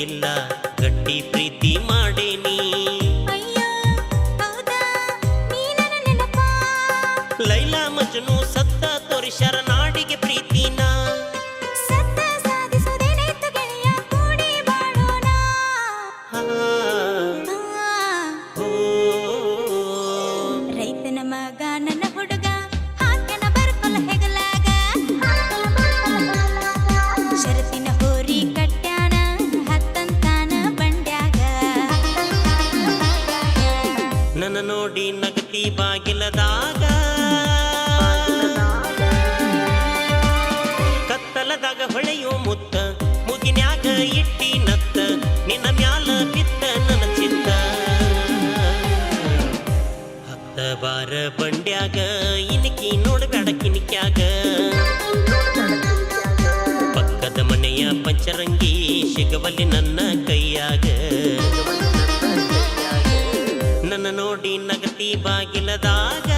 ಬಿಟ್ಟಿಲ್ಲ ಗಟ್ಟಿ ಪ್ರೀತಿ ಮಾಡೇನಿ ಲೈಲಾ ಮಜ್ನು ಸತ್ತ ತೋರಿಸ್ಯಾರ ನಾಡಿಗೆ ಪ್ರೀತಿನ ರೈತನ ಮಗ ನನ್ನ ಹುಡುಗ ಹಾಕನ ಬರ್ಕೊಲ್ಲ ಹೆಗಲಾಗ ಶರತಿನ ಹೋರಿ ಕಟ್ಟ್ಯಾನ ಹತ್ತಂತಾನ ಬಂಡ್ಯಾಗ ನನ್ನ ನೋಡಿ ನಗತಿ ಬಾಗಿಲದಾಗ ಕತ್ತಲದಾಗ ಹೊಳೆಯೋ ಮುತ್ತ ಮುಗಿನ್ಯಾಗ ಇಟ್ಟಿ ನತ್ತ ನಿನ್ನ ಮ್ಯಾಲ ಬಿತ್ತ ನನ್ನ ಚಿತ್ತ ಹತ್ತ ಬಾರ ಬಂಡ್ಯಾಗ ಇನಿಕಿ ನೋಡಬೇಡ ಕಿನಿಕ್ಯಾಗ ಪಕ್ಕದ ಮನೆಯ ಪಂಚರಂಗಿ ಸಿಗವಲ್ಲಿ ನನ್ನ ಕೈಯಾಗ ನನ್ನ ನೋಡಿ ನಗತಿ ಬಾಗಿಲದಾಗ